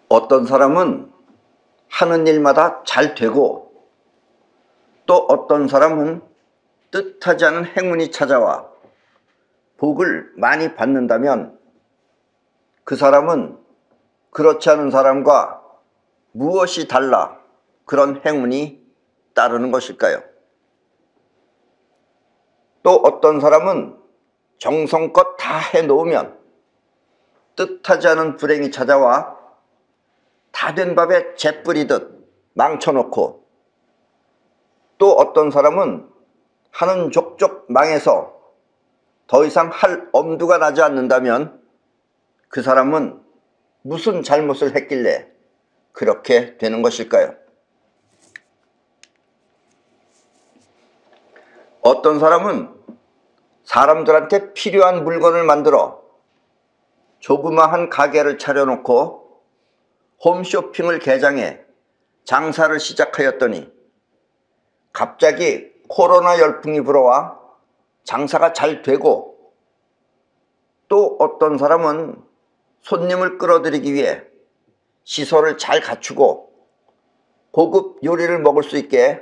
어떤 사람은 하는 일마다 잘 되고, 또 어떤 사람은 뜻하지 않은 행운이 찾아와 복을 많이 받는다면 그 사람은 그렇지 않은 사람과 무엇이 달라 그런 행운이 따르는 것일까요? 또 어떤 사람은 정성껏 다 해놓으면 뜻하지 않은 불행이 찾아와 다 된 밥에 재 뿌리듯 망쳐놓고, 또 어떤 사람은 하는 족족 망해서 더 이상 할 엄두가 나지 않는다면 그 사람은 무슨 잘못을 했길래 그렇게 되는 것일까요? 어떤 사람은 사람들한테 필요한 물건을 만들어 조그마한 가게를 차려놓고 홈쇼핑을 개장해 장사를 시작하였더니 갑자기 코로나 열풍이 불어와 장사가 잘 되고, 또 어떤 사람은 손님을 끌어들이기 위해 시설을 잘 갖추고 고급 요리를 먹을 수 있게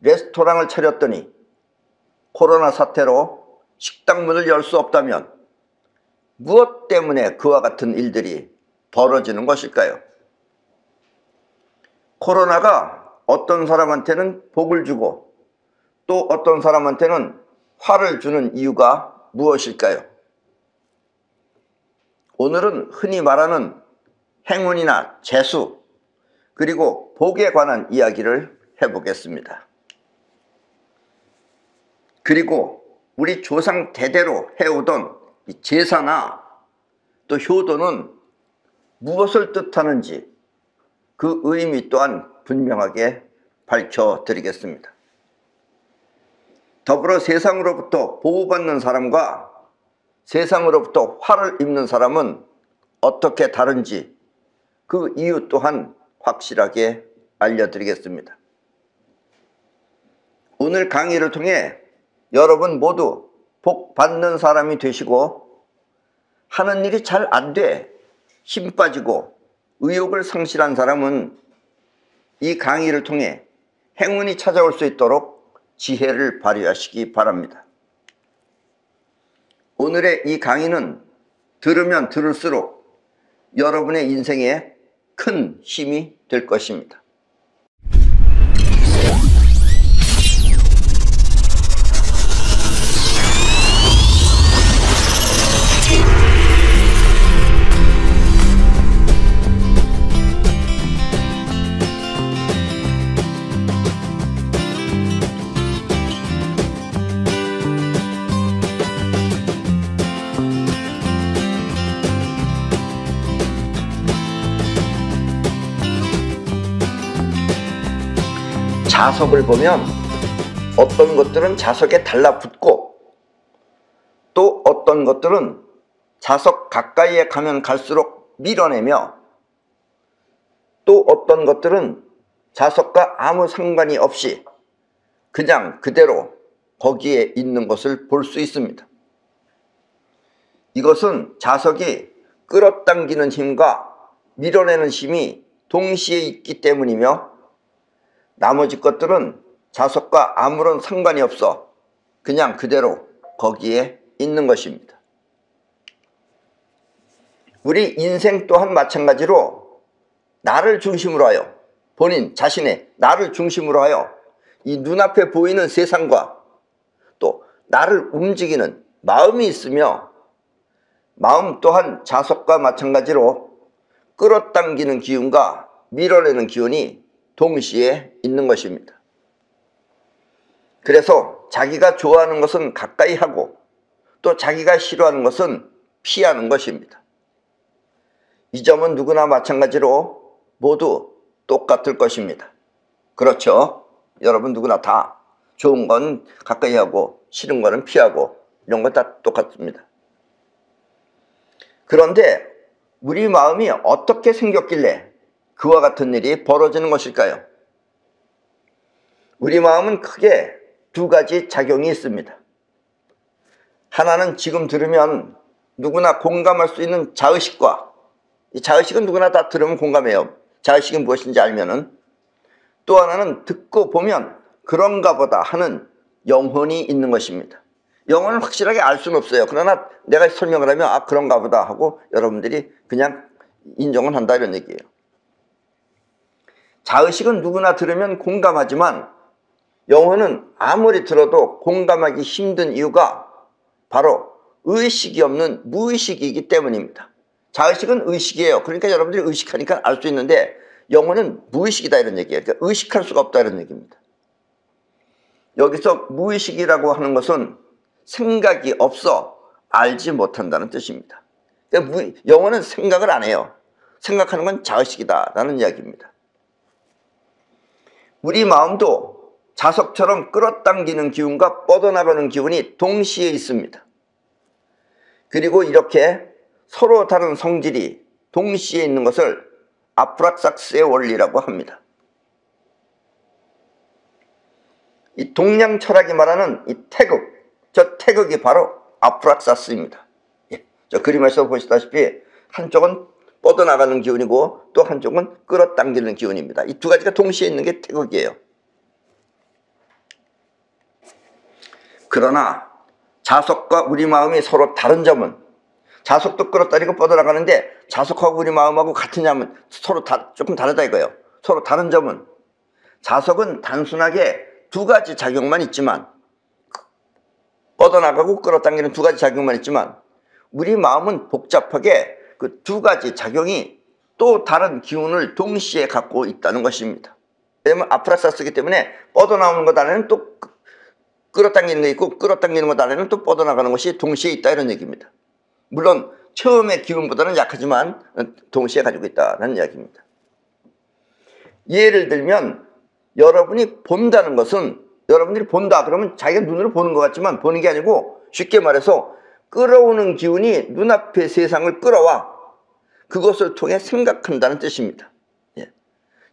레스토랑을 차렸더니 코로나 사태로 식당 문을 열 수 없다면 무엇 때문에 그와 같은 일들이 벌어지는 것일까요? 코로나가 어떤 사람한테는 복을 주고 또 어떤 사람한테는 화를 주는 이유가 무엇일까요? 오늘은 흔히 말하는 행운이나 재수, 그리고 복에 관한 이야기를 해보겠습니다. 그리고 우리 조상 대대로 해오던 제사나 또 효도는 무엇을 뜻하는지 그 의미 또한 분명하게 밝혀드리겠습니다. 더불어 세상으로부터 보호받는 사람과 세상으로부터 화를 입는 사람은 어떻게 다른지 그 이유 또한 확실하게 알려드리겠습니다. 오늘 강의를 통해 여러분 모두 복 받는 사람이 되시고, 하는 일이 잘 안 돼 힘 빠지고 의욕을 상실한 사람은 이 강의를 통해 행운이 찾아올 수 있도록 지혜를 발휘하시기 바랍니다. 오늘의 이 강의는 들으면 들을수록 여러분의 인생에 큰 힘이 될 것입니다. 자석을 보면 어떤 것들은 자석에 달라붙고, 또 어떤 것들은 자석 가까이에 가면 갈수록 밀어내며, 또 어떤 것들은 자석과 아무 상관이 없이 그냥 그대로 거기에 있는 것을 볼 수 있습니다. 이것은 자석이 끌어당기는 힘과 밀어내는 힘이 동시에 있기 때문이며, 나머지 것들은 자석과 아무런 상관이 없어 그냥 그대로 거기에 있는 것입니다. 우리 인생 또한 마찬가지로 나를 중심으로 하여, 본인 자신의 나를 중심으로 하여 이 눈앞에 보이는 세상과 또 나를 움직이는 마음이 있으며, 마음 또한 자석과 마찬가지로 끌어당기는 기운과 밀어내는 기운이 동시에 있는 것입니다. 그래서 자기가 좋아하는 것은 가까이 하고 또 자기가 싫어하는 것은 피하는 것입니다. 이 점은 누구나 마찬가지로 모두 똑같을 것입니다. 그렇죠? 여러분 누구나 다 좋은 건 가까이 하고 싫은 거는 피하고 이런 거 다 똑같습니다. 그런데 우리 마음이 어떻게 생겼길래 그와 같은 일이 벌어지는 것일까요? 우리 마음은 크게 두 가지 작용이 있습니다. 하나는 지금 들으면 누구나 공감할 수 있는 자의식과, 이 자의식은 누구나 다 들으면 공감해요. 자의식이 무엇인지 알면은. 또 하나는 듣고 보면 그런가 보다 하는 영혼이 있는 것입니다. 영혼을 확실하게 알 수는 없어요. 그러나 내가 설명을 하면 아 그런가 보다 하고 여러분들이 그냥 인정을 한다 이런 얘기예요. 자의식은 누구나 들으면 공감하지만 영혼은 아무리 들어도 공감하기 힘든 이유가 바로 의식이 없는 무의식이기 때문입니다. 자의식은 의식이에요. 그러니까 여러분들이 의식하니까 알 수 있는데 영혼은 무의식이다 이런 얘기예요. 그러니까 의식할 수가 없다 이런 얘기입니다. 여기서 무의식이라고 하는 것은 생각이 없어 알지 못한다는 뜻입니다. 그러니까 영혼은 생각을 안 해요. 생각하는 건 자의식이다 라는 이야기입니다. 우리 마음도 자석처럼 끌어당기는 기운과 뻗어나가는 기운이 동시에 있습니다. 그리고 이렇게 서로 다른 성질이 동시에 있는 것을 아프락삭스의 원리라고 합니다. 이 동양 철학이 말하는 이 태극, 저 태극이 바로 아프락사스입니다. 예, 저 그림에서 보시다시피 한쪽은 뻗어나가는 기운이고 또 한쪽은 끌어당기는 기운입니다. 이 두 가지가 동시에 있는 게 태극이에요. 그러나 자석과 우리 마음이 서로 다른 점은 자석도 끌어당기고 뻗어나가는데 자석하고 우리 마음하고 같으냐면 서로 조금 다르다 이거예요. 서로 다른 점은 자석은 단순하게 두 가지 작용만 있지만 뻗어나가고 끌어당기는 두 가지 작용만 있지만 우리 마음은 복잡하게 그 두 가지 작용이 또 다른 기운을 동시에 갖고 있다는 것입니다. 왜냐하면 아프락사스이기 때문에 뻗어나오는 것 안에는 또 끌어당기는 게 있고 끌어당기는 것 안에는 또 뻗어나가는 것이 동시에 있다 이런 얘기입니다. 물론 처음의 기운보다는 약하지만 동시에 가지고 있다는 이야기입니다. 예를 들면 여러분이 본다는 것은 여러분들이 본다 그러면 자기가 눈으로 보는 것 같지만 보는 게 아니고 쉽게 말해서 끌어오는 기운이 눈앞의 세상을 끌어와 그것을 통해 생각한다는 뜻입니다. 예.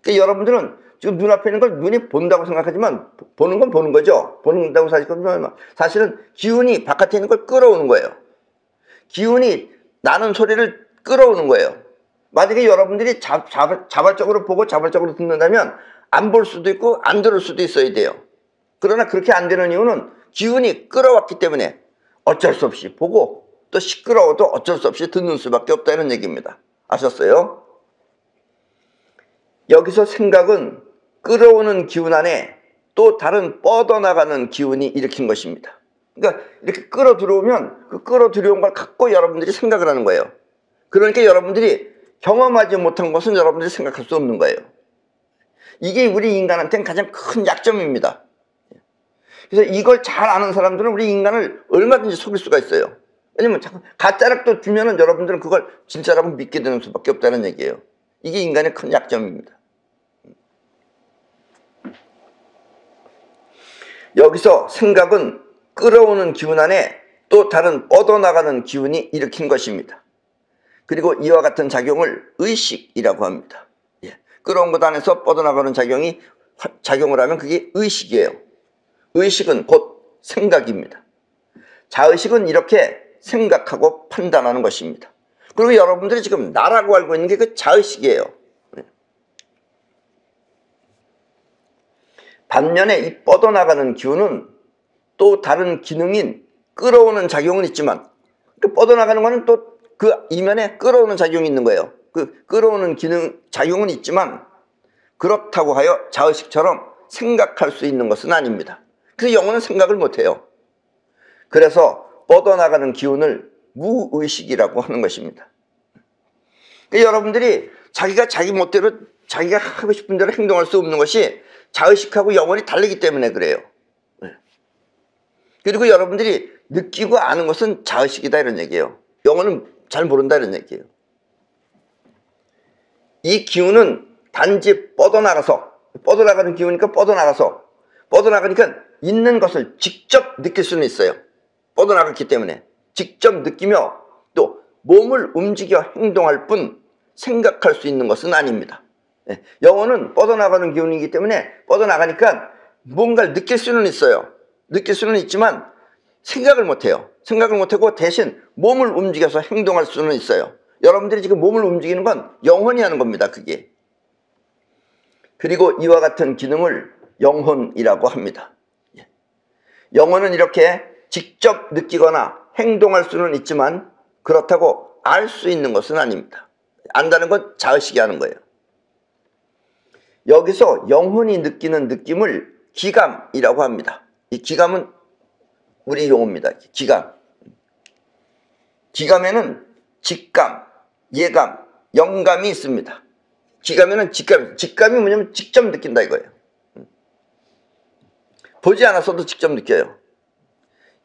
그러니까 여러분들은 지금 눈앞에 있는 걸 눈이 본다고 생각하지만 보는 건 보는 거죠. 보는다고 사실은 기운이 바깥에 있는 걸 끌어오는 거예요. 기운이 나는 소리를 끌어오는 거예요. 만약에 여러분들이 자발적으로 보고 자발적으로 듣는다면 안 볼 수도 있고 안 들을 수도 있어야 돼요. 그러나 그렇게 안 되는 이유는 기운이 끌어왔기 때문에 어쩔 수 없이 보고 또 시끄러워도 어쩔 수 없이 듣는 수밖에 없다는 얘기입니다. 아셨어요? 여기서 생각은 끌어오는 기운 안에 또 다른 뻗어나가는 기운이 일으킨 것입니다. 그러니까 이렇게 끌어 들어오면 그 끌어 들여온 걸 갖고 여러분들이 생각을 하는 거예요. 그러니까 여러분들이 경험하지 못한 것은 여러분들이 생각할 수 없는 거예요. 이게 우리 인간한테는 가장 큰 약점입니다. 그래서 이걸 잘 아는 사람들은 우리 인간을 얼마든지 속일 수가 있어요. 왜냐면 자꾸 가짜락도 주면은 여러분들은 그걸 진짜라고 믿게 되는 수밖에 없다는 얘기예요. 이게 인간의 큰 약점입니다. 여기서 생각은 끌어오는 기운 안에 또 다른 뻗어나가는 기운이 일으킨 것입니다. 그리고 이와 같은 작용을 의식이라고 합니다. 예. 끌어온 것 안에서 뻗어나가는 작용을 하면 그게 의식이에요. 의식은 곧 생각입니다. 자의식은 이렇게 생각하고 판단하는 것입니다. 그리고 여러분들이 지금 나라고 알고 있는 게 그 자의식이에요. 반면에 이 뻗어나가는 기운은 또 다른 기능인 끌어오는 작용은 있지만 그 뻗어나가는 거는 또 그 이면에 끌어오는 작용이 있는 거예요. 그 끌어오는 작용은 있지만 그렇다고 하여 자의식처럼 생각할 수 있는 것은 아닙니다. 그래서 영혼은 생각을 못해요. 그래서 뻗어나가는 기운을 무의식이라고 하는 것입니다. 그러니까 여러분들이 자기가 자기 멋대로 자기가 하고 싶은 대로 행동할 수 없는 것이 자의식하고 영혼이 다르기 때문에 그래요. 그리고 여러분들이 느끼고 아는 것은 자의식이다 이런 얘기예요. 영혼은 잘 모른다 이런 얘기예요. 이 기운은 단지 뻗어나가는 기운이니까 뻗어나가니까 있는 것을 직접 느낄 수는 있어요. 뻗어나갔기 때문에 직접 느끼며 또 몸을 움직여 행동할 뿐 생각할 수 있는 것은 아닙니다. 영혼은 뻗어나가는 기운이기 때문에 뻗어나가니까 뭔가를 느낄 수는 있어요. 느낄 수는 있지만 생각을 못해요. 생각을 못하고 대신 몸을 움직여서 행동할 수는 있어요. 여러분들이 지금 몸을 움직이는 건 영혼이 하는 겁니다. 그게. 그리고 이와 같은 기능을 영혼이라고 합니다. 영혼은 이렇게 직접 느끼거나 행동할 수는 있지만 그렇다고 알 수 있는 것은 아닙니다. 안다는 건 자의식이 하는 거예요. 여기서 영혼이 느끼는 느낌을 기감이라고 합니다. 이 기감은 우리 용어입니다. 기감. 기감에는 직감, 예감, 영감이 있습니다. 기감에는 직감이 뭐냐면 직접 느낀다 이거예요. 보지 않았어도 직접 느껴요.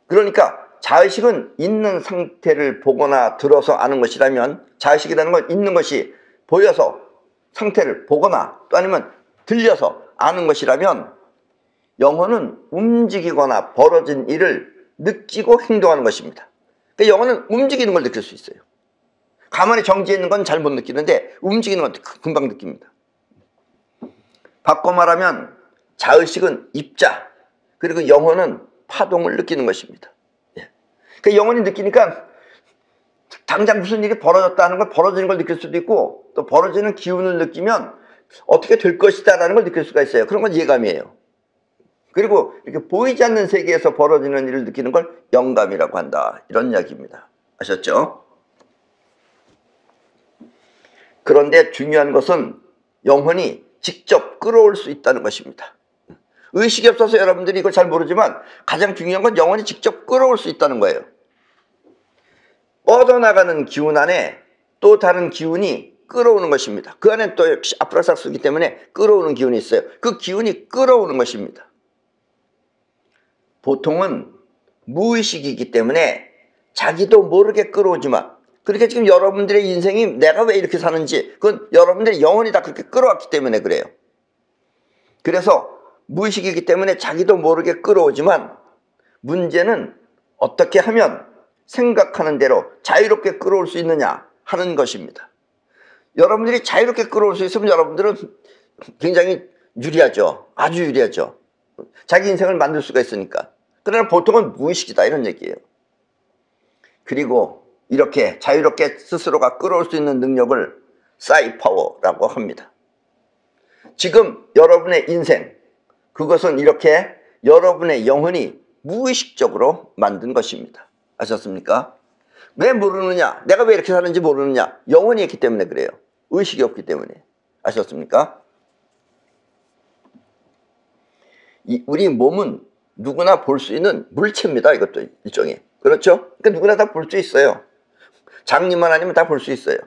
그러니까 자의식은 있는 상태를 보거나 들어서 아는 것이라면, 자의식이라는 건 있는 것이 보여서 상태를 보거나 또 아니면 들려서 아는 것이라면, 영혼은 움직이거나 벌어진 일을 느끼고 행동하는 것입니다. 그러니까 영혼은 움직이는 걸 느낄 수 있어요. 가만히 정지해 있는 건 잘 못 느끼는데 움직이는 건 금방 느낍니다. 바꿔 말하면 자의식은 입자, 그리고 영혼은 파동을 느끼는 것입니다. 그 영혼이 느끼니까 당장 무슨 일이 벌어졌다는 걸, 벌어지는 걸 느낄 수도 있고, 또 벌어지는 기운을 느끼면 어떻게 될 것이다 라는 걸 느낄 수가 있어요. 그런 건 예감이에요. 그리고 이렇게 보이지 않는 세계에서 벌어지는 일을 느끼는 걸 영감이라고 한다, 이런 이야기입니다. 아셨죠? 그런데 중요한 것은 영혼이 직접 끌어올 수 있다는 것입니다. 의식이 없어서 여러분들이 이걸 잘 모르지만 가장 중요한 건 영혼이 직접 끌어올 수 있다는 거예요. 뻗어나가는 기운 안에 또 다른 기운이 끌어오는 것입니다. 그 안에 또 역시 아프라삭스이기 때문에 끌어오는 기운이 있어요. 그 기운이 끌어오는 것입니다. 보통은 무의식이기 때문에 자기도 모르게 끌어오지만, 그렇게 지금 여러분들의 인생이 내가 왜 이렇게 사는지 그건 여러분들의 영혼이 다 그렇게 끌어왔기 때문에 그래요. 그래서 무의식이기 때문에 자기도 모르게 끌어오지만, 문제는 어떻게 하면 생각하는 대로 자유롭게 끌어올 수 있느냐 하는 것입니다. 여러분들이 자유롭게 끌어올 수 있으면 여러분들은 굉장히 유리하죠. 아주 유리하죠. 자기 인생을 만들 수가 있으니까. 그러나 보통은 무의식이다, 이런 얘기예요. 그리고 이렇게 자유롭게 스스로가 끌어올 수 있는 능력을 사이파워라고 합니다. 지금 여러분의 인생, 그것은 이렇게 여러분의 영혼이 무의식적으로 만든 것입니다. 아셨습니까? 왜 모르느냐? 내가 왜 이렇게 사는지 모르느냐? 영혼이 있기 때문에 그래요. 의식이 없기 때문에. 아셨습니까? 우리 몸은 누구나 볼 수 있는 물체입니다. 이것도 일종의. 그렇죠? 그러니까 누구나 다 볼 수 있어요. 장님만 아니면 다 볼 수 있어요.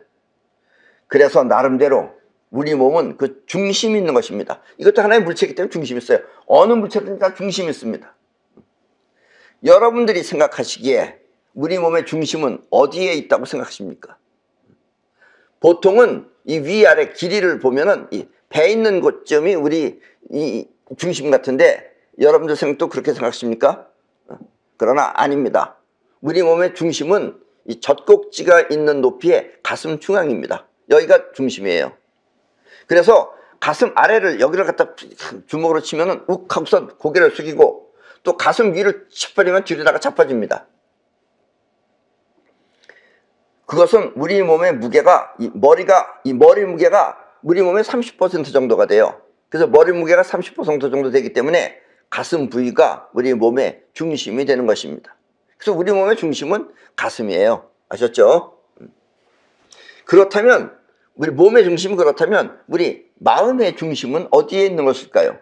그래서 나름대로 우리 몸은 그 중심이 있는 것입니다. 이것도 하나의 물체이기 때문에 중심이 있어요. 어느 물체든 다 중심이 있습니다. 여러분들이 생각하시기에 우리 몸의 중심은 어디에 있다고 생각하십니까? 보통은 이 위아래 길이를 보면은 이 배 있는 곳점이 우리 이 중심 같은데, 여러분들 생각도 그렇게 생각하십니까? 그러나 아닙니다. 우리 몸의 중심은 이 젖꼭지가 있는 높이의 가슴 중앙입니다. 여기가 중심이에요. 그래서 가슴 아래를, 여기를 갖다 주먹으로 치면은 욱 하고서 고개를 숙이고, 또 가슴 위를 쳐버리면 뒤로다가 자빠집니다. 그것은 우리 몸의 무게가, 이 머리 무게가 우리 몸의 30% 정도가 돼요. 그래서 머리 무게가 30% 정도 되기 때문에 가슴 부위가 우리 몸의 중심이 되는 것입니다. 그래서 우리 몸의 중심은 가슴이에요. 아셨죠? 그렇다면, 우리 몸의 중심이 그렇다면 우리 마음의 중심은 어디에 있는 것일까요?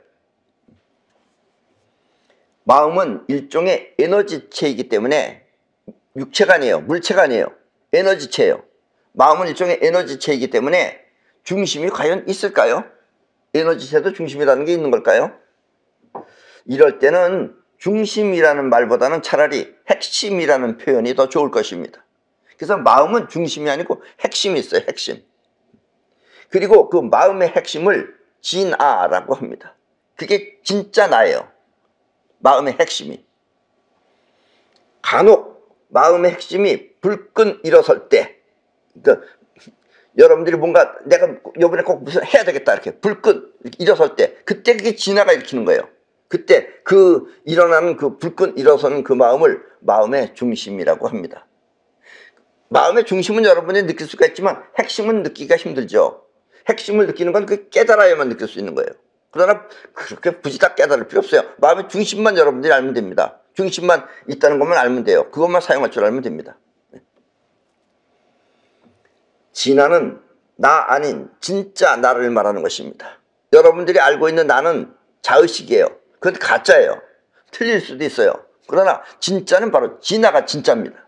마음은 일종의 에너지체이기 때문에 육체가 아니에요. 물체가 아니에요. 에너지체예요. 마음은 일종의 에너지체이기 때문에 중심이 과연 있을까요? 에너지체도 중심이라는 게 있는 걸까요? 이럴 때는 중심이라는 말보다는 차라리 핵심이라는 표현이 더 좋을 것입니다. 그래서 마음은 중심이 아니고 핵심이 있어요. 핵심. 그리고 그 마음의 핵심을 진아라고 합니다. 그게 진짜 나예요. 마음의 핵심이. 간혹 마음의 핵심이 불끈 일어설 때, 그러니까 여러분들이 뭔가 내가 이번에 꼭 무슨 해야 되겠다 이렇게 불끈 일어설 때, 그때 그게 진화가 일으키는 거예요. 그때 그 일어나는 그 불끈 일어서는 그 마음을 마음의 중심이라고 합니다. 마음의 중심은 여러분이 느낄 수가 있지만 핵심은 느끼기가 힘들죠. 핵심을 느끼는 건 그 깨달아야만 느낄 수 있는 거예요. 그러나 그렇게 굳이 다 깨달을 필요 없어요. 마음의 중심만 여러분들이 알면 됩니다. 중심만 있다는 것만 알면 돼요. 그것만 사용할 줄 알면 됩니다. 진화는 나 아닌 진짜 나를 말하는 것입니다. 여러분들이 알고 있는 나는 자의식이에요. 그건 가짜예요. 틀릴 수도 있어요. 그러나 진짜는 바로 진화가 진짜입니다.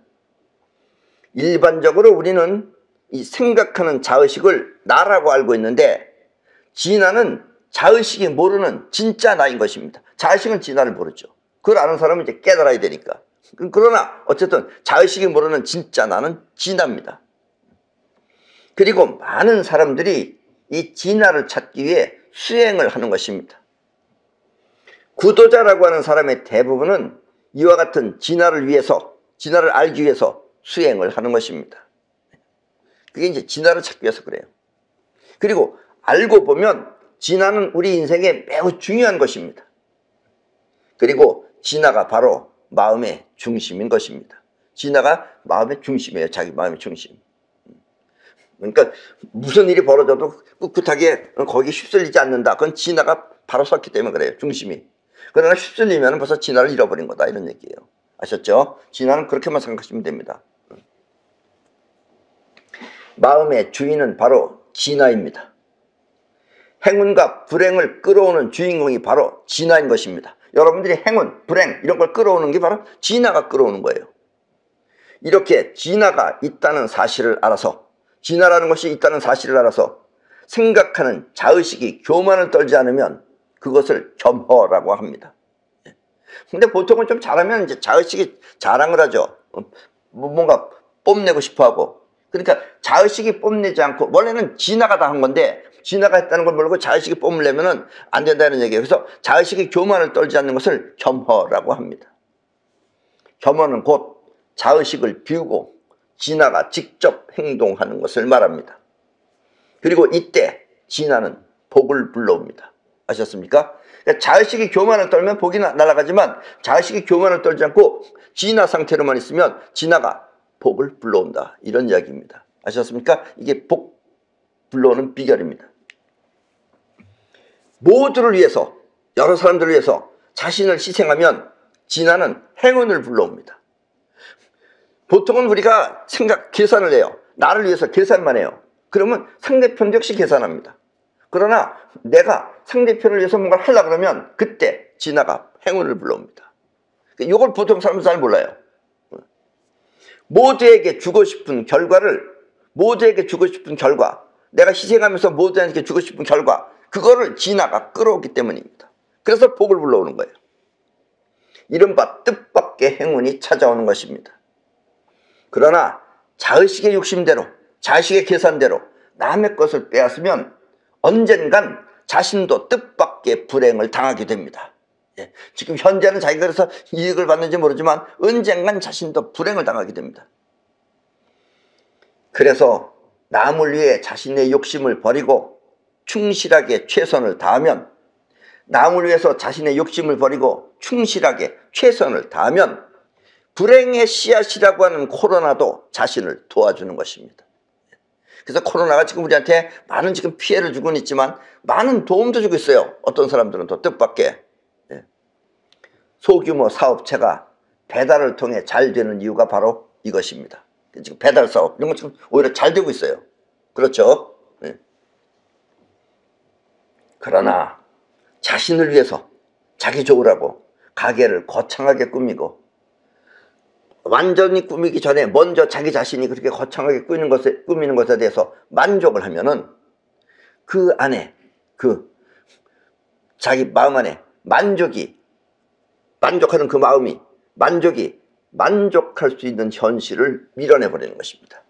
일반적으로 우리는 이 생각하는 자의식을 나라고 알고 있는데, 진화는 자의식이 모르는 진짜 나인 것입니다. 자의식은 진화를 모르죠. 그걸 아는 사람은 이제 깨달아야 되니까. 그러나 어쨌든 자의식이 모르는 진짜 나는 진화입니다. 그리고 많은 사람들이 이 진화를 찾기 위해 수행을 하는 것입니다. 구도자라고 하는 사람의 대부분은 이와 같은 진화를 위해서, 진화를 알기 위해서 수행을 하는 것입니다. 그게 이제 진화를 찾기 위해서 그래요. 그리고 알고 보면 진화는 우리 인생에 매우 중요한 것입니다. 그리고 진화가 바로 마음의 중심인 것입니다. 진화가 마음의 중심이에요. 자기 마음의 중심. 그러니까 무슨 일이 벌어져도 꿋꿋하게 거기 휩쓸리지 않는다. 그건 진화가 바로 섰기 때문에 그래요. 중심이. 그러나 휩쓸리면 벌써 진화를 잃어버린 거다, 이런 얘기예요. 아셨죠? 진화는 그렇게만 생각하시면 됩니다. 마음의 주인은 바로 진화입니다. 행운과 불행을 끌어오는 주인공이 바로 진화인 것입니다. 여러분들이 행운, 불행 이런 걸 끌어오는 게 바로 진화가 끌어오는 거예요. 이렇게 진화가 있다는 사실을 알아서, 진화라는 것이 있다는 사실을 알아서 생각하는 자의식이 교만을 떨지 않으면 그것을 겸허라고 합니다. 근데 보통은 좀 잘하면 이제 자의식이 자랑을 하죠. 뭔가 뽐내고 싶어 하고. 그러니까 자의식이 뽐내지 않고, 원래는 진화가 다 한 건데 진화가 했다는 걸 모르고 자의식이 뽐내려면은 안 된다는 얘기예요. 그래서 자의식이 교만을 떨지 않는 것을 겸허라고 합니다. 겸허는 곧 자의식을 비우고 진화가 직접 행동하는 것을 말합니다. 그리고 이때 진화는 복을 불러옵니다. 아셨습니까? 그러니까 자의식이 교만을 떨면 복이 날아가지만, 자의식이 교만을 떨지 않고 진화 상태로만 있으면 진화가 복을 불러온다, 이런 이야기입니다. 아셨습니까? 이게 복 불러오는 비결입니다. 모두를 위해서, 여러 사람들을 위해서 자신을 희생하면 진화는 행운을 불러옵니다. 보통은 우리가 계산을 해요. 나를 위해서 계산만 해요. 그러면 상대편도 역시 계산합니다. 그러나 내가 상대편을 위해서 뭔가를 하려고 그러면 그때 진화가 행운을 불러옵니다. 이걸 보통 사람은 잘 몰라요. 모두에게 주고 싶은 결과를, 모두에게 주고 싶은 결과, 내가 희생하면서 모두에게 주고 싶은 결과, 그거를 진화가 끌어오기 때문입니다. 그래서 복을 불러오는 거예요. 이른바 뜻밖의 행운이 찾아오는 것입니다. 그러나 자의식의 욕심대로, 자의식의 계산대로 남의 것을 빼앗으면 언젠간 자신도 뜻밖의 불행을 당하게 됩니다. 지금 현재는 자기가 그래서 이익을 받는지 모르지만 언젠간 자신도 불행을 당하게 됩니다. 그래서 남을 위해 자신의 욕심을 버리고 충실하게 최선을 다하면, 남을 위해서 자신의 욕심을 버리고 충실하게 최선을 다하면 불행의 씨앗이라고 하는 코로나도 자신을 도와주는 것입니다. 그래서 코로나가 지금 우리한테 많은 지금 피해를 주고는 있지만 많은 도움도 주고 있어요. 어떤 사람들은 더 뜻밖의 소규모 사업체가 배달을 통해 잘 되는 이유가 바로 이것입니다. 지금 배달 사업 이런 거 지금 오히려 잘 되고 있어요. 그렇죠? 그러나 자신을 위해서 자기 좋으라고 가게를 거창하게 꾸미고, 완전히 꾸미기 전에 먼저 자기 자신이 그렇게 거창하게 꾸미는 것에 대해서 만족을 하면은 그 안에, 자기 마음 안에 만족하는 그 마음이, 만족할 수 있는 현실을 밀어내버리는 것입니다.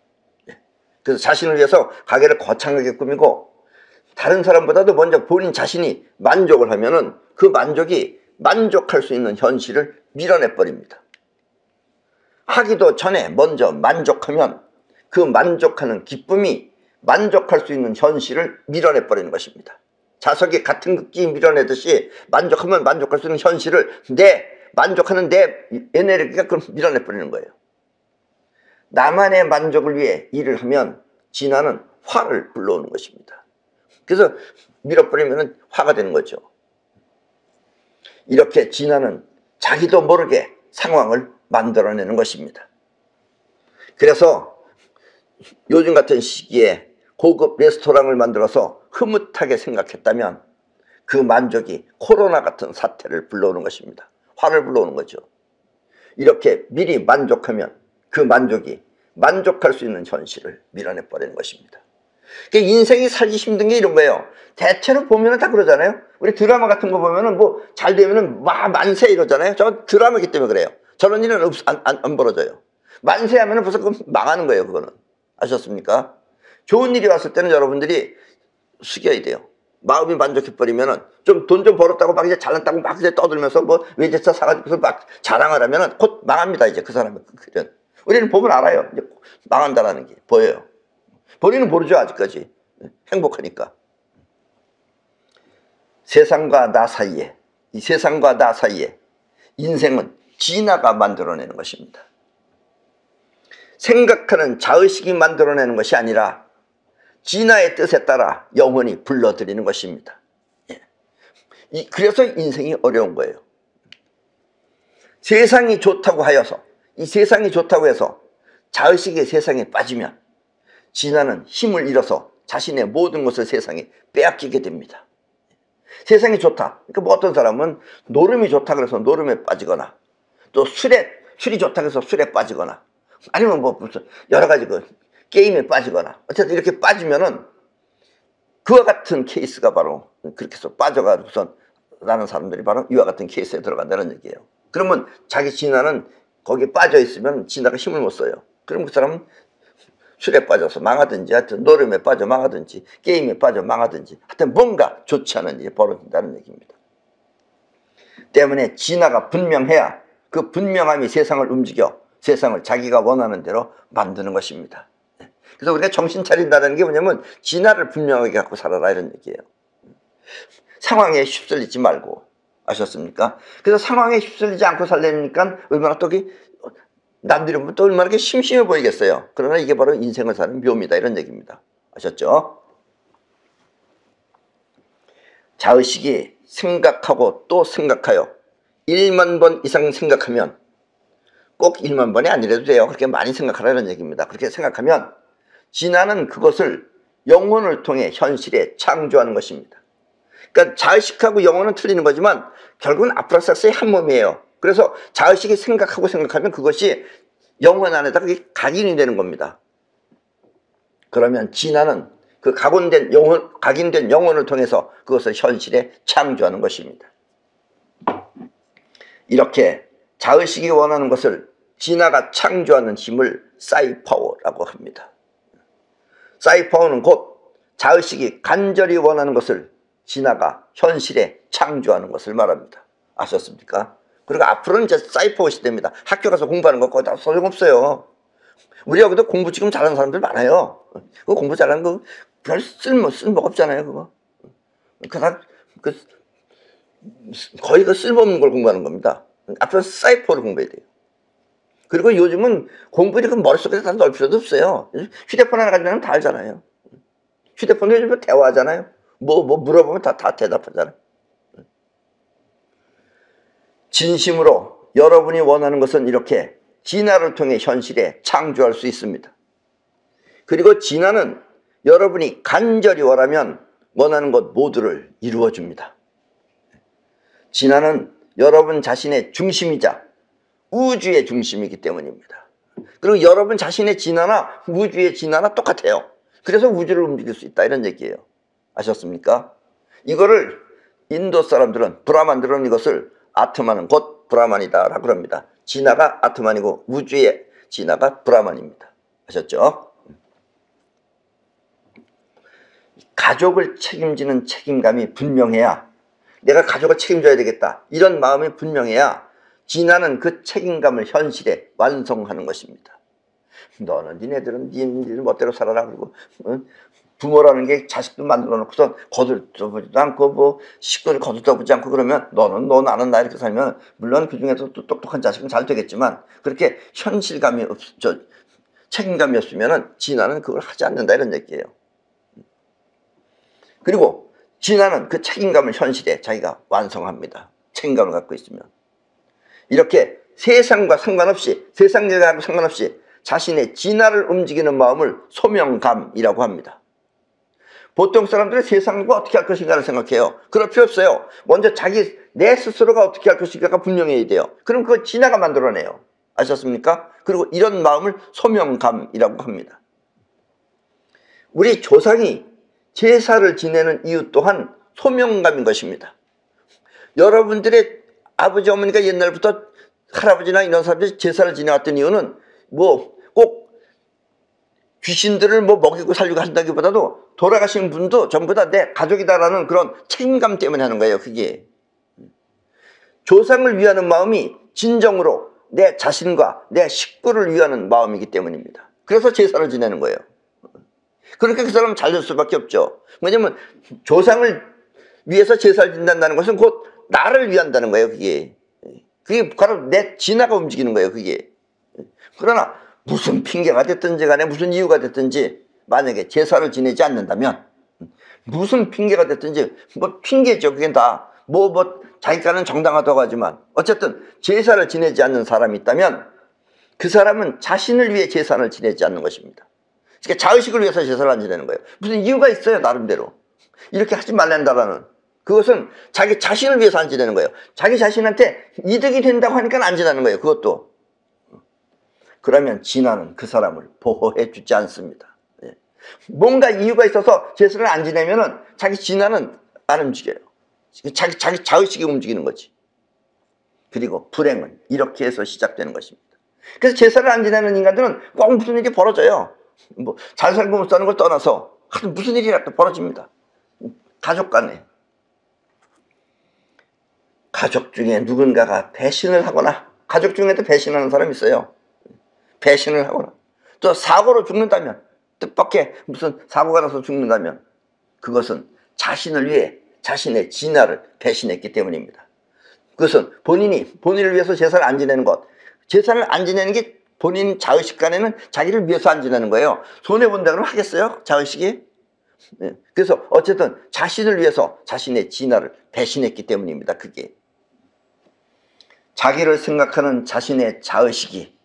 그래서 자신을 위해서 가게를 거창하게 꾸미고 다른 사람보다도 먼저 본인 자신이 만족을 하면은 그 만족이 만족할 수 있는 현실을 밀어내버립니다. 하기도 전에 먼저 만족하면 그 만족하는 기쁨이 만족할 수 있는 현실을 밀어내버리는 것입니다. 자석이 같은 극기 밀어내듯이 만족하면 만족할 수 있는 현실을 만족하는 내 에너지가 그럼 밀어내버리는 거예요. 나만의 만족을 위해 일을 하면 진화는 화를 불러오는 것입니다. 그래서 밀어버리면 화가 되는 거죠. 이렇게 진화는 자기도 모르게 상황을 만들어내는 것입니다. 그래서 요즘 같은 시기에 고급 레스토랑을 만들어서 흐뭇하게 생각했다면 그 만족이 코로나 같은 사태를 불러오는 것입니다. 화를 불러오는 거죠. 이렇게 미리 만족하면 그 만족이 만족할 수 있는 현실을 밀어내버리는 것입니다. 그러니까 인생이 살기 힘든 게 이런 거예요. 대체로 보면은 다 그러잖아요. 우리 드라마 같은 거 보면은 뭐 잘 되면은 막 만세 이러잖아요. 저 드라마이기 때문에 그래요. 저런 일은 안 벌어져요. 만세하면은 벌써 그건 망하는 거예요. 그거는. 아셨습니까? 좋은 일이 왔을 때는 여러분들이 숙여야 돼요. 마음이 만족해버리면은 좀 돈 좀 벌었다고 막 이제 잘났다고 막 이제 떠들면서 뭐 외제차 사가지고서 막 자랑을 하면은 곧 망합니다. 이제 그 사람은. 우리는 보면 알아요. 이제 망한다라는 게 보여요. 본인은 모르죠. 아직까지. 행복하니까. 세상과 나 사이에, 이 세상과 나 사이에 인생은 진화가 만들어내는 것입니다. 생각하는 자의식이 만들어내는 것이 아니라 진화의 뜻에 따라 영원히 불러들이는 것입니다. 그래서 인생이 어려운 거예요. 세상이 좋다고 하여서, 이 세상이 좋다고 해서 자의식의 세상에 빠지면 진화는 힘을 잃어서 자신의 모든 것을 세상에 빼앗기게 됩니다. 세상이 좋다. 그러니까 뭐 어떤 사람은 노름이 좋다 그래서 노름에 빠지거나, 또 술이 좋다 그래서 술에 빠지거나, 아니면 뭐 무슨 여러 가지 그 게임에 빠지거나, 어쨌든 이렇게 빠지면은 그와 같은 케이스가 바로 그렇게 해서 빠져가지고선 라는 사람들이 바로 이와 같은 케이스에 들어간다는 얘기예요. 그러면 자기 진화는 거기에 빠져 있으면 진화가 힘을 못 써요. 그럼 그 사람은 술에 빠져서 망하든지, 하여튼 노름에 빠져 망하든지, 게임에 빠져 망하든지, 하여튼 뭔가 좋지 않은 일이 벌어진다는 얘기입니다. 때문에 진화가 분명해야 그 분명함이 세상을 움직여 세상을 자기가 원하는 대로 만드는 것입니다. 그래서 우리가 정신 차린다는 게 뭐냐면 진화를 분명하게 갖고 살아라 이런 얘기예요. 상황에 휩쓸리지 말고. 아셨습니까? 그래서 상황에 휩쓸리지 않고 살려니까 얼마나 또 남들이 보면 또 얼마나 심심해 보이겠어요. 그러나 이게 바로 인생을 사는 묘미다 이런 얘기입니다. 아셨죠? 자의식이 생각하고 또 생각하여 1만 번 이상 생각하면, 꼭 1만 번이 아니라도 돼요. 그렇게 많이 생각하라는 얘기입니다. 그렇게 생각하면 진화는 그것을 영혼을 통해 현실에 창조하는 것입니다. 그러니까 자의식하고 영혼은 틀리는 거지만 결국은 아프라사스의 한 몸이에요. 그래서 자의식이 생각하고 생각하면 그것이 영혼 안에다 그게 각인이 되는 겁니다. 그러면 진화는 그 각인된 영혼을 통해서 그것을 현실에 창조하는 것입니다. 이렇게 자의식이 원하는 것을 진화가 창조하는 힘을 사이파워라고 합니다. 사이파워는 곧 자의식이 간절히 원하는 것을 진화가 현실에 창조하는 것을 말합니다. 아셨습니까? 그리고 앞으로는 이제 사이퍼 시대입니다. 학교 가서 공부하는 거 거의 다 소용없어요. 우리 여기도 공부 지금 잘하는 사람들 많아요. 그 공부 잘하는 거 별 쓸모가 없잖아요. 그거. 거의 그 쓸모없는 걸 공부하는 겁니다. 앞으로 사이퍼를 공부해야 돼요. 그리고 요즘은 공부 이렇게 머릿속에 다 넣을 필요도 없어요. 휴대폰 하나 가지고 다 알잖아요. 휴대폰도 요즘 대화하잖아요. 뭐 물어보면 다 대답하잖아요. 진심으로 여러분이 원하는 것은 이렇게 진화를 통해 현실에 창조할 수 있습니다. 그리고 진화는 여러분이 간절히 원하는 것 모두를 이루어줍니다. 진화는 여러분 자신의 중심이자 우주의 중심이기 때문입니다. 그리고 여러분 자신의 진화나 우주의 진화나 똑같아요. 그래서 우주를 움직일 수 있다 이런 얘기예요. 아셨습니까? 이거를 인도 사람들은, 브라만들은 이것을 아트만은 곧 브라만이다 라고 합니다. 진화가 아트만이고 우주의 진화가 브라만입니다. 아셨죠? 가족을 책임지는 책임감이 분명해야, 내가 가족을 책임져야 되겠다 이런 마음이 분명해야 진화는 그 책임감을 현실에 완성하는 것입니다. 너는 니네들은 니네들 멋대로 살아라. 그리고 부모라는 게 자식들 만들어 놓고서 거들떠보지도 않고 뭐 식구를 거들떠보지 않고 그러면 너는 너 나는 나 이렇게 살면 물론 그 중에서 또 똑똑한 자식은 잘 되겠지만 그렇게 현실감이 책임감이 없으면 진화는 그걸 하지 않는다 이런 얘기예요. 그리고 진화는 그 책임감을 현실에 자기가 완성합니다. 책임감을 갖고 있으면. 이렇게 세상과 상관없이, 세상 일과하고 상관없이 자신의 진화를 움직이는 마음을 소명감이라고 합니다. 보통 사람들은 세상과 어떻게 할 것인가를 생각해요. 그럴 필요 없어요. 먼저 내 스스로가 어떻게 할 것인가가 분명해야 돼요. 그럼 그걸 진화가 만들어내요. 아셨습니까? 그리고 이런 마음을 소명감이라고 합니다. 우리 조상이 제사를 지내는 이유 또한 소명감인 것입니다. 여러분들의 아버지 어머니가 옛날부터 할아버지나 이런 사람들이 제사를 지내왔던 이유는 꼭 귀신들을 먹이고 살리고 한다기보다도 돌아가신 분도 전부 다 내 가족이다라는 그런 책임감 때문에 하는 거예요. 그게 조상을 위하는 마음이 진정으로 내 자신과 내 식구를 위하는 마음이기 때문입니다. 그래서 제사를 지내는 거예요. 그러니까 그 사람은 잘 될 수밖에 없죠. 왜냐면 조상을 위해서 제사를 지낸다는 것은 곧 나를 위한다는 거예요. 그게 바로 내 진화가 움직이는 거예요. 그게. 그러나 무슨 핑계가 됐든지 간에 무슨 이유가 됐든지 만약에 제사를 지내지 않는다면 무슨 핑계가 됐든지 핑계죠. 그게 다 자기가는 정당하다고 하지만 어쨌든 제사를 지내지 않는 사람이 있다면 그 사람은 자신을 위해 제사를 지내지 않는 것입니다. 그러니까 자의식을 위해서 제사를 안 지내는 거예요. 무슨 이유가 있어요. 나름대로. 이렇게 하지 말란다라는. 그것은 자기 자신을 위해서 안 지내는 거예요. 자기 자신한테 이득이 된다고 하니까 안 지내는 거예요. 그것도. 그러면 진화는 그 사람을 보호해 주지 않습니다. 뭔가 이유가 있어서 제사를 안 지내면은 자기 진화는 안 움직여요. 자기 자의식이 움직이는 거지. 그리고 불행은 이렇게 해서 시작되는 것입니다. 그래서 제사를 안 지내는 인간들은 꼭 무슨 일이 벌어져요. 잘 살고 못 사는 걸 떠나서 무슨 일이라도 벌어집니다. 가족 간에. 가족 중에 누군가가 배신을 하거나, 가족 중에도 배신하는 사람이 있어요. 배신을 하거나, 또 사고로 죽는다면, 뜻밖의 무슨 사고가 나서 죽는다면, 그것은 자신을 위해 자신의 진화를 배신했기 때문입니다. 그것은 본인을 위해서 제사를 안 지내는 것, 제사를 안 지내는 게 본인 자의식 간에는 자기를 위해서 안 지내는 거예요. 손해본다 그러면 하겠어요? 자의식이? 그래서 어쨌든 자신을 위해서 자신의 진화를 배신했기 때문입니다. 그게. 자기를 생각하는 자신의 자의식이,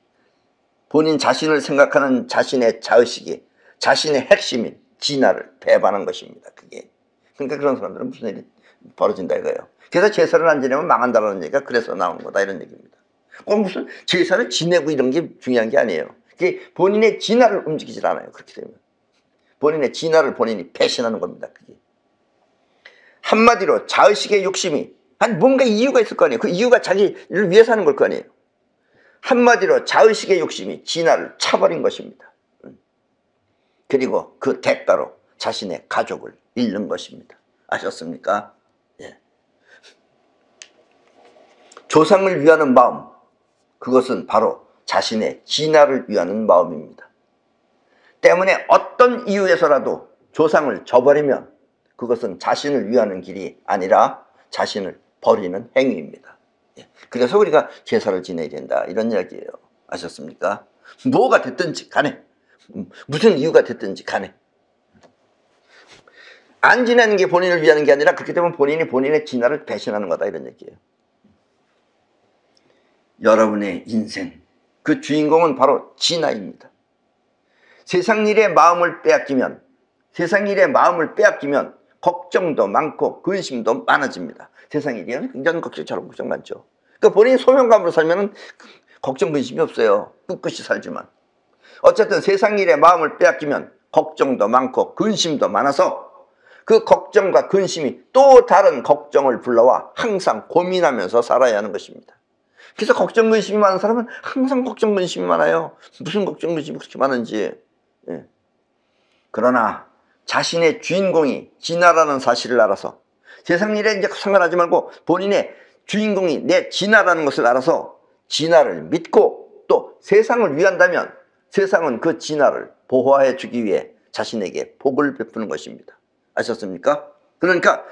본인 자신을 생각하는 자신의 자의식이 자신의 핵심인 진화를 배반한 것입니다. 그게. 그러니까 그런 사람들은 무슨 일이 벌어진다 이거예요. 그래서 제사를 안 지내면 망한다는 얘기가 그래서 나오는 거다 이런 얘기입니다. 꼭 무슨 제사를 지내고 이런 게 중요한 게 아니에요. 그게 본인의 진화를 움직이질 않아요. 그렇게 되면. 본인의 진화를 본인이 배신하는 겁니다. 그게. 한마디로 자의식의 욕심이 뭔가 이유가 있을 거 아니에요. 그 이유가 자기를 위해서 하는 걸 거 아니에요. 한마디로 자의식의 욕심이 진화를 차버린 것입니다. 그리고 그 대가로 자신의 가족을 잃는 것입니다. 아셨습니까? 예. 조상을 위하는 마음, 그것은 바로 자신의 진화를 위하는 마음입니다. 때문에 어떤 이유에서라도 조상을 저버리면 그것은 자신을 위하는 길이 아니라 자신을 버리는 행위입니다. 그래서 우리가 제사를 지내야 된다 이런 이야기예요. 아셨습니까? 뭐가 됐든지 간에, 무슨 이유가 됐든지 간에 안 지내는 게 본인을 위하는 게 아니라 그렇게 되면 본인이 본인의 진화를 배신하는 거다 이런 얘기예요. 여러분의 인생, 그 주인공은 바로 진화입니다. 세상 일에 마음을 빼앗기면 걱정도 많고 근심도 많아집니다. 세상 일이 굉장히 걱정 많죠. 그러니까 본인이 소명감으로 살면 걱정 근심이 없어요. 꿋꿋이 살지만. 어쨌든 세상 일에 마음을 빼앗기면 걱정도 많고 근심도 많아서 그 걱정과 근심이 또 다른 걱정을 불러와 항상 고민하면서 살아야 하는 것입니다. 그래서 걱정 근심이 많은 사람은 항상 걱정 근심이 많아요. 무슨 걱정 근심이 그렇게 많은지. 예. 그러나 자신의 주인공이 진화라는 사실을 알아서 세상 일에 이제 상관하지 말고 본인의 주인공이 내 진화라는 것을 알아서 진화를 믿고 또 세상을 위한다면 세상은 그 진화를 보호해 주기 위해 자신에게 복을 베푸는 것입니다. 아셨습니까? 그러니까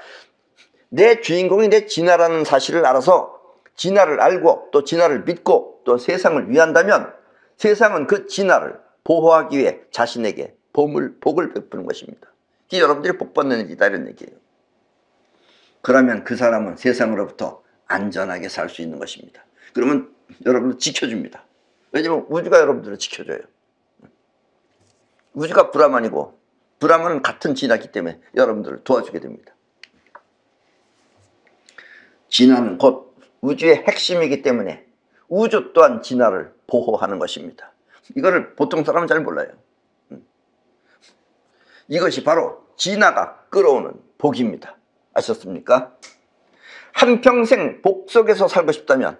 내 주인공이 내 진화라는 사실을 알아서 진화를 알고 또 진화를 믿고 또 세상을 위한다면 세상은 그 진화를 보호하기 위해 자신에게 복을 베푸는 것입니다. 이게 여러분들이 복 받는 일이다 이런 얘기예요. 그러면 그 사람은 세상으로부터 안전하게 살 수 있는 것입니다. 그러면 여러분을 지켜줍니다. 왜냐하면 우주가 여러분들을 지켜줘요. 우주가 브라만이고 브라만은 같은 진화기 때문에 여러분들을 도와주게 됩니다. 진화는 곧 우주의 핵심이기 때문에 우주 또한 진화를 보호하는 것입니다. 이거를 보통 사람은 잘 몰라요. 이것이 바로 진화가 끌어오는 복입니다. 아셨습니까? 한평생 복 속에서 살고 싶다면,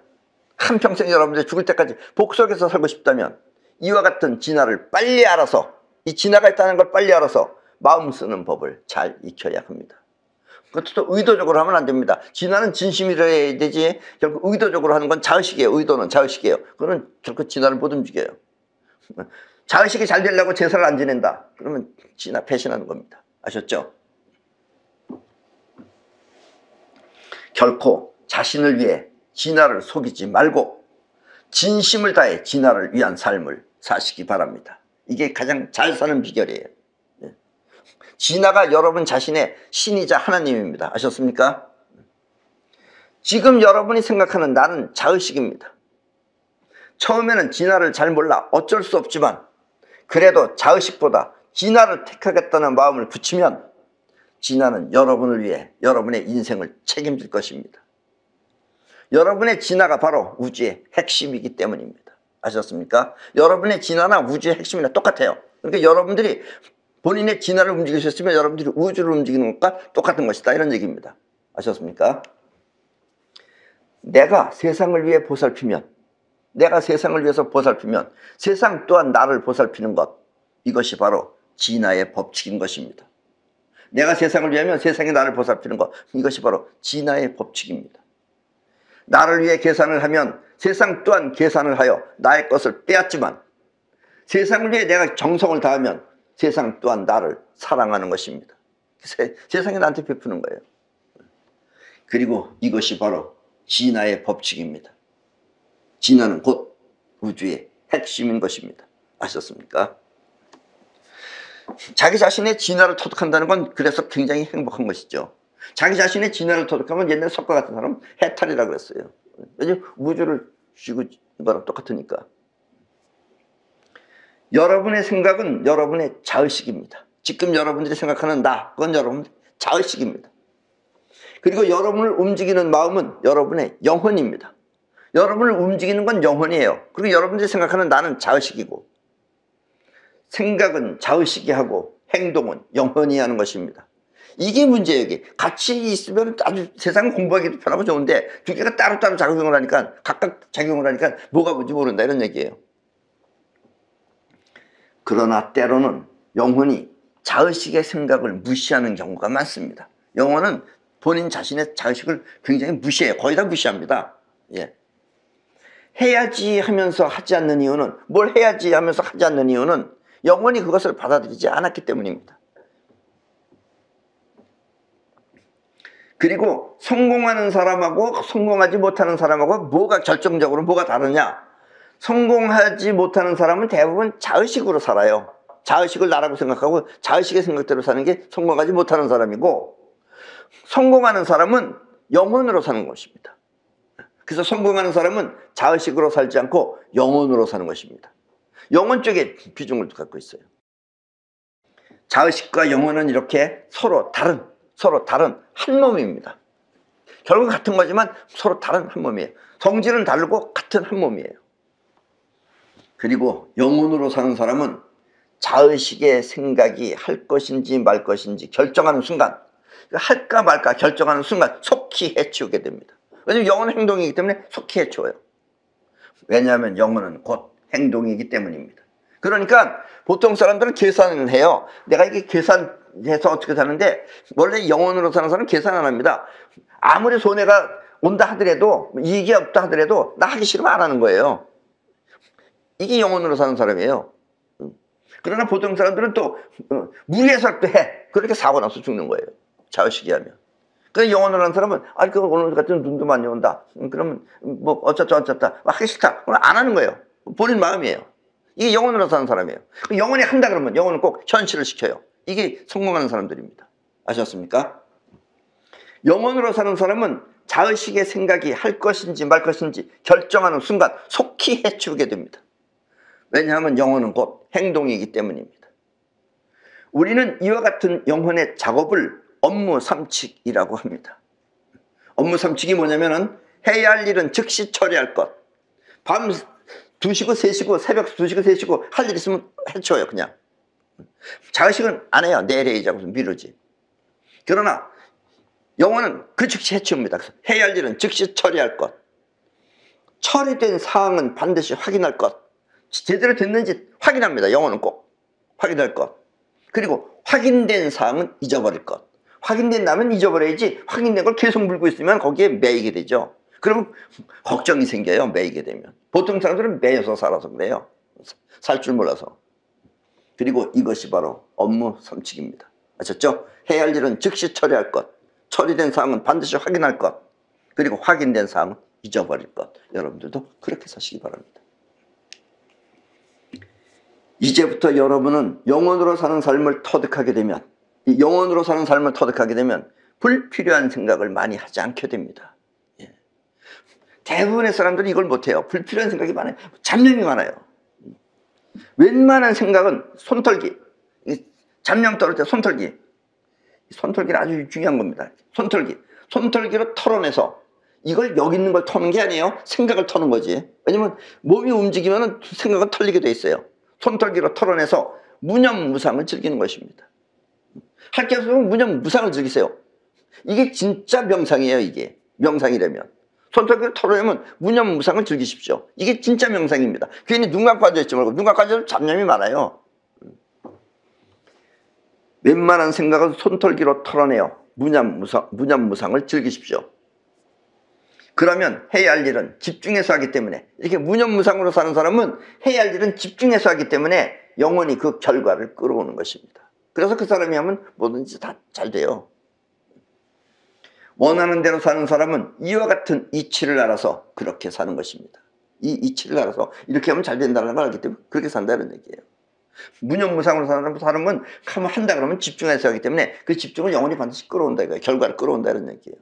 한평생 여러분들 죽을 때까지 복 속에서 살고 싶다면 이와 같은 진화를 빨리 알아서, 이 진화가 있다는 걸 빨리 알아서 마음 쓰는 법을 잘 익혀야 합니다. 그것도 의도적으로 하면 안 됩니다. 진화는 진심이라야 되지, 결국 의도적으로 하는 건 자의식이에요. 의도는 자의식이에요. 그거는 결국 진화를 못 움직여요. 자의식이 잘 되려고 제사를 안 지낸다. 그러면 진화 배신하는 겁니다. 아셨죠? 결코 자신을 위해 진화를 속이지 말고 진심을 다해 진화를 위한 삶을 사시기 바랍니다. 이게 가장 잘 사는 비결이에요. 진화가 여러분 자신의 신이자 하나님입니다. 아셨습니까? 지금 여러분이 생각하는 나는 자의식입니다. 처음에는 진화를 잘 몰라 어쩔 수 없지만 그래도 자의식보다 진화를 택하겠다는 마음을 붙이면 진화는 여러분을 위해 여러분의 인생을 책임질 것입니다. 여러분의 진화가 바로 우주의 핵심이기 때문입니다. 아셨습니까? 여러분의 진화나 우주의 핵심이나 똑같아요. 그러니까 여러분들이 본인의 진화를 움직이셨으면 여러분들이 우주를 움직이는 것과 똑같은 것이다 이런 얘기입니다. 아셨습니까? 내가 세상을 위해 보살피면, 내가 세상을 위해서 보살피면 세상 또한 나를 보살피는 것, 이것이 바로 진화의 법칙인 것입니다. 내가 세상을 위하면 세상이 나를 보살피는 것, 이것이 바로 진화의 법칙입니다. 나를 위해 계산을 하면 세상 또한 계산을 하여 나의 것을 빼앗지만 세상을 위해 내가 정성을 다하면 세상 또한 나를 사랑하는 것입니다. 세상이 나한테 베푸는 거예요. 그리고 이것이 바로 진화의 법칙입니다. 진화는 곧 우주의 핵심인 것입니다. 아셨습니까? 자기 자신의 진화를 터득한다는 건 그래서 굉장히 행복한 것이죠. 자기 자신의 진화를 터득하면 옛날 석가 같은 사람은 해탈이라고 그랬어요. 왜냐하면 우주를 쥐고 거랑 똑같으니까. 여러분의 생각은 여러분의 자의식입니다. 지금 여러분들이 생각하는 나, 그건 여러분의 자의식입니다. 그리고 여러분을 움직이는 마음은 여러분의 영혼입니다. 여러분을 움직이는 건 영혼이에요. 그리고 여러분들이 생각하는 나는 자의식이고, 생각은 자의식이 하고 행동은 영혼이 하는 것입니다. 이게 문제예요. 여기 같이 있으면 아주 세상 공부하기도 편하고 좋은데 두 개가 따로따로 작용을 하니까, 각각 작용을 하니까 뭐가 뭔지 모른다 이런 얘기예요. 그러나 때로는 영혼이 자의식의 생각을 무시하는 경우가 많습니다. 영혼은 본인 자신의 자의식을 굉장히 무시해요. 거의 다 무시합니다. 예. 해야지 하면서 하지 않는 이유는, 뭘 해야지 하면서 하지 않는 이유는 영혼이 그것을 받아들이지 않았기 때문입니다. 그리고 성공하는 사람하고 성공하지 못하는 사람하고 결정적으로 뭐가 다르냐? 성공하지 못하는 사람은 대부분 자의식으로 살아요. 자의식을 나라고 생각하고 자의식의 생각대로 사는 게 성공하지 못하는 사람이고, 성공하는 사람은 영혼으로 사는 것입니다. 그래서 성공하는 사람은 자의식으로 살지 않고 영혼으로 사는 것입니다. 영혼 쪽에 비중을 갖고 있어요. 자의식과 영혼은 이렇게 서로 다른 한 몸입니다. 결국 같은 거지만 서로 다른 한 몸이에요. 성질은 다르고 같은 한 몸이에요. 그리고 영혼으로 사는 사람은 자의식의 생각이 할 것인지 말 것인지 결정하는 순간, 할까 말까 결정하는 순간 속히 해치우게 됩니다. 왜냐하면 영혼은 행동이기 때문에 속히 해치워요. 왜냐하면 영혼은 곧 행동이기 때문입니다. 그러니까 보통 사람들은 계산을 해요. 내가 이게 계산해서 어떻게 사는데, 원래 영혼으로 사는 사람은 계산 안 합니다. 아무리 손해가 온다 하더라도, 이익이 없다 하더라도 나 하기 싫으면 안 하는 거예요. 이게 영혼으로 사는 사람이에요. 그러나 보통 사람들은 또 무리해서 또 해. 그렇게 사고 나서 죽는 거예요. 자의식이 하면. 그래서 영혼으로 하는 사람은 그거 오늘 같은 눈도 많이 온다. 그러면 뭐 어쩌다 하기 싫다. 그럼 안 하는 거예요. 본인 마음이에요. 이게 영혼으로 사는 사람이에요. 영혼이 한다 그러면 영혼은 꼭 현실을 시켜요. 이게 성공하는 사람들입니다. 아셨습니까? 영혼으로 사는 사람은 자의식의 생각이 할 것인지 말 것인지 결정하는 순간 속히 해치우게 됩니다. 왜냐하면 영혼은 곧 행동이기 때문입니다. 우리는 이와 같은 영혼의 작업을 업무 삼칙이라고 합니다. 업무 삼칙이 뭐냐면은 해야 할 일은 즉시 처리할 것. 밤 2시고 3시고 새벽 2시고 3시고 할 일 있으면 해쳐요. 그냥. 자의식은 안 해요. 내일 해야지 하고서 미루지. 그러나 영혼은 그 즉시 해치웁니다. 그래서 해야 할 일은 즉시 처리할 것. 처리된 사항은 반드시 확인할 것. 제대로 됐는지 확인합니다. 영혼은 꼭 확인할 것. 그리고 확인된 사항은 잊어버릴 것. 확인된 다음은 잊어버려야지 확인된 걸 계속 물고 있으면 거기에 매이게 되죠. 그러면 걱정이 생겨요. 매이게 되면. 보통 사람들은 매여서 살아서 그래요. 살 줄 몰라서. 그리고 이것이 바로 업무 삼칙입니다. 아셨죠? 해야 할 일은 즉시 처리할 것. 처리된 사항은 반드시 확인할 것. 그리고 확인된 사항은 잊어버릴 것. 여러분들도 그렇게 사시기 바랍니다. 이제부터 여러분은 영혼으로 사는 삶을 터득하게 되면, 이 영혼으로 사는 삶을 터득하게 되면 불필요한 생각을 많이 하지 않게 됩니다. 예. 대부분의 사람들이 이걸 못해요. 불필요한 생각이 많아요. 잡념이 많아요. 웬만한 생각은 손털기. 잡념 떨을 때 손털기. 손털기는 아주 중요한 겁니다. 손털기. 손털기로 털어내서 이걸 여기 있는 걸 터는 게 아니에요. 생각을 터는 거지. 왜냐면 몸이 움직이면 생각은 털리게 돼 있어요. 손털기로 털어내서 무념무상을 즐기는 것입니다. 할 게 없으면 무념무상을 즐기세요. 이게 진짜 명상이에요. 이게 명상이라면 손털기로 털어내면 무념무상을 즐기십시오. 이게 진짜 명상입니다. 괜히 눈 감고 앉아있지 말고. 눈 감고 앉아도 잡념이 많아요. 웬만한 생각은 손털기로 털어내어 무념무상을 즐기십시오. 그러면 해야 할 일은 집중해서 하기 때문에, 이렇게 무념무상으로 사는 사람은 해야 할 일은 집중해서 하기 때문에 영원히 그 결과를 끌어오는 것입니다. 그래서 그 사람이 하면 뭐든지 다 잘 돼요. 원하는 대로 사는 사람은 이와 같은 이치를 알아서 그렇게 사는 것입니다. 이 이치를 알아서 이렇게 하면 잘 된다는 걸 알기 때문에 그렇게 산다는 얘기예요. 무념무상으로 사는 사람은 한다 그러면 집중해서 하기 때문에 그 집중을 영원히 반드시 끌어온다 이거예요. 결과를 끌어온다는 얘기예요.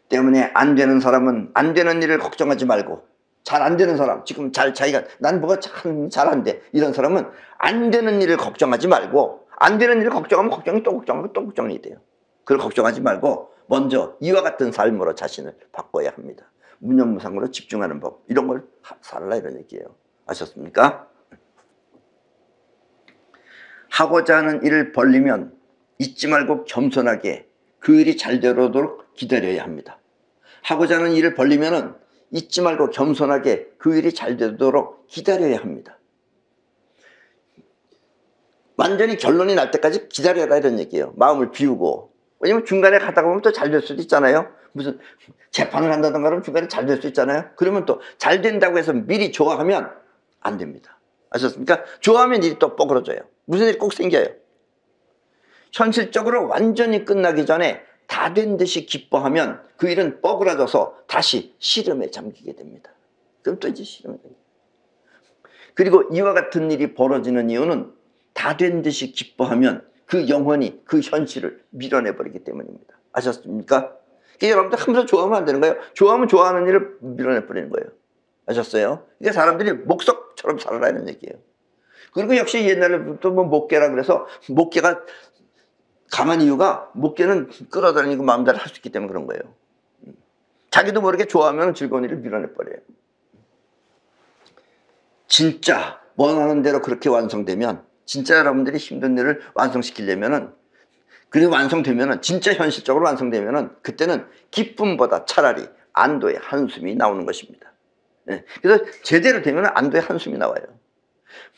때문에 안 되는 사람은 안 되는 일을 걱정하지 말고, 잘 안 되는 사람, 지금 자기가 난 뭐가 참 잘 안 돼, 이런 사람은 안 되는 일을 걱정하지 말고, 안 되는 일을 걱정하면 걱정이 또 걱정하고 또 걱정이 돼요. 그걸 걱정하지 말고 먼저 이와 같은 삶으로 자신을 바꿔야 합니다. 무념무상으로 집중하는 법, 이런 걸 살라 이런 얘기예요. 아셨습니까? 하고자 하는 일을 벌리면 잊지 말고 겸손하게 그 일이 잘 되도록 기다려야 합니다. 하고자 하는 일을 벌리면 잊지 말고 겸손하게 그 일이 잘 되도록 기다려야 합니다. 완전히 결론이 날 때까지 기다려라 이런 얘기예요. 마음을 비우고. 왜냐면 중간에 가다가 보면 또 잘 될 수도 있잖아요. 무슨 재판을 한다던가 그러면 중간에 잘 될 수 있잖아요. 그러면 또 잘 된다고 해서 미리 좋아하면 안 됩니다. 아셨습니까? 좋아하면 일이 또 뻐그러져요. 무슨 일이 꼭 생겨요. 현실적으로 완전히 끝나기 전에 다 된 듯이 기뻐하면 그 일은 뻐그러져서 다시 시름에 잠기게 됩니다. 그럼 또 이제 시름에 잠깁니다. 그리고 이와 같은 일이 벌어지는 이유는 다 된 듯이 기뻐하면 그 영혼이 그 현실을 밀어내버리기 때문입니다. 아셨습니까? 그러니까 여러분들 하면서 좋아하면 안 되는 거예요. 좋아하면 좋아하는 일을 밀어내버리는 거예요. 아셨어요? 그러니까 사람들이 목석처럼 살아라 이런 얘기예요. 그리고 역시 옛날에부터 뭐 목계라 그래서 목계가 강한 이유가 목계는 끌어다니고 마음대로 할 수 있기 때문에 그런 거예요. 자기도 모르게 좋아하면 즐거운 일을 밀어내버려요. 진짜 원하는 대로 그렇게 완성되면, 진짜 여러분들이 힘든 일을 완성시키려면은, 그게 완성되면은, 진짜 현실적으로 완성되면은 그때는 기쁨보다 차라리 안도의 한숨이 나오는 것입니다. 그래서 제대로 되면 안도의 한숨이 나와요.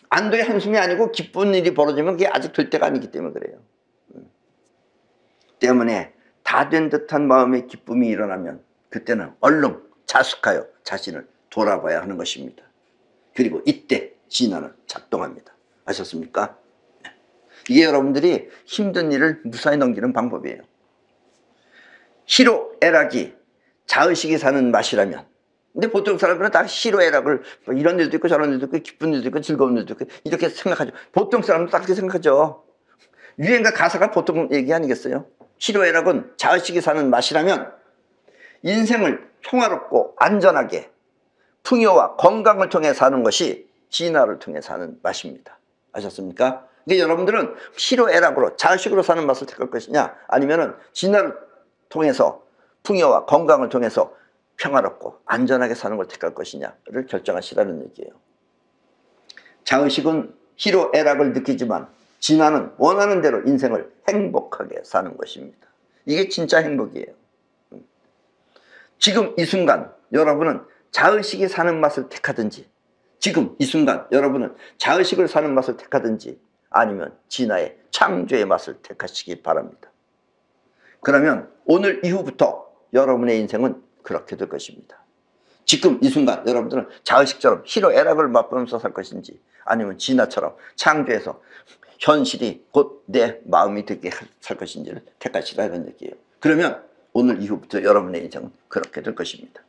안도의 한숨이 아니고 기쁜 일이 벌어지면 그게 아직 될 때가 아니기 때문에 그래요. 때문에 다 된 듯한 마음의 기쁨이 일어나면 그때는 얼른 자숙하여 자신을 돌아봐야 하는 것입니다. 그리고 이때 진화는 작동합니다. 아셨습니까? 이게 여러분들이 힘든 일을 무사히 넘기는 방법이에요. 희로 애락이 자의식이 사는 맛이라면 근데 보통 사람들은 다 희로애락을 뭐 이런 일도 있고 저런 일도 있고 기쁜 일도 있고 즐거운 일도 있고 이렇게 생각하죠. 보통 사람도 다 그렇게 생각하죠. 유행가 가사가 보통 얘기 아니겠어요? 희로애락은 자의식이 사는 맛이라면 인생을 평화롭고 안전하게 풍요와 건강을 통해 사는 것이 진화를 통해 사는 맛입니다. 아셨습니까? 그러니까 여러분들은 희로애락으로 자의식으로 사는 맛을 택할 것이냐, 아니면은 진화를 통해서 풍요와 건강을 통해서 평화롭고 안전하게 사는 걸 택할 것이냐를 결정하시라는 얘기예요. 자의식은 희로애락을 느끼지만 진화는 원하는 대로 인생을 행복하게 사는 것입니다. 이게 진짜 행복이에요. 지금 이 순간 여러분은 자의식이 사는 맛을 택하든지, 지금 이 순간 여러분은 자의식을 사는 맛을 택하든지, 아니면 진화의 창조의 맛을 택하시기 바랍니다. 그러면 오늘 이후부터 여러분의 인생은 그렇게 될 것입니다. 지금 이 순간 여러분들은 자의식처럼 희로애락을 맛보면서 살 것인지, 아니면 진화처럼 창조해서 현실이 곧 내 마음이 되게 살 것인지를 택하시라는 얘기예요. 그러면 오늘 이후부터 여러분의 인생은 그렇게 될 것입니다.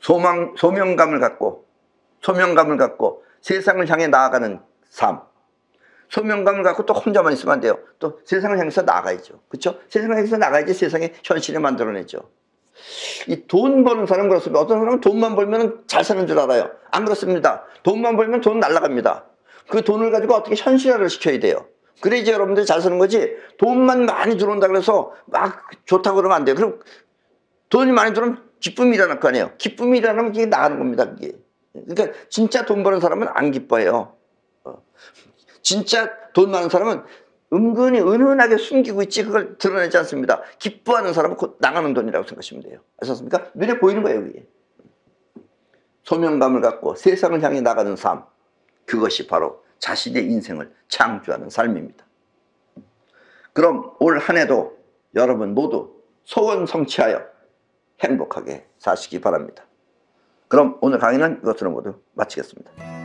소명감을 갖고 세상을 향해 나아가는 삶. 소명감을 갖고 또 혼자만 있으면 안 돼요. 또 세상을 향해서 나가야죠. 그렇죠? 세상을 향해서 나가야지 세상의 현실을 만들어내죠. 이 돈 버는 사람은 그렇습니다. 어떤 사람은 돈만 벌면 잘 사는 줄 알아요. 안 그렇습니다. 돈만 벌면 돈 날아갑니다. 그 돈을 가지고 어떻게 현실화를 시켜야 돼요. 그래야지 여러분들이 잘 사는 거지. 돈만 많이 들어온다 그래서 막 좋다고 그러면 안 돼요. 그럼 돈이 많이 들어오면 기쁨이 일어날 거 아니에요. 기쁨이 일어나면 그게 나가는 겁니다. 그게. 그러니까 진짜 돈 버는 사람은 안 기뻐해요. 진짜 돈 많은 사람은 은근히 은은하게 숨기고 있지 그걸 드러내지 않습니다. 기뻐하는 사람은 곧 나가는 돈이라고 생각하시면 돼요. 아셨습니까? 눈에 보이는 거예요. 그게. 소명감을 갖고 세상을 향해 나가는 삶. 그것이 바로 자신의 인생을 창조하는 삶입니다. 그럼 올 한 해도 여러분 모두 소원 성취하여 행복하게 사시기 바랍니다. 그럼 오늘 강의는 이것으로 모두 마치겠습니다.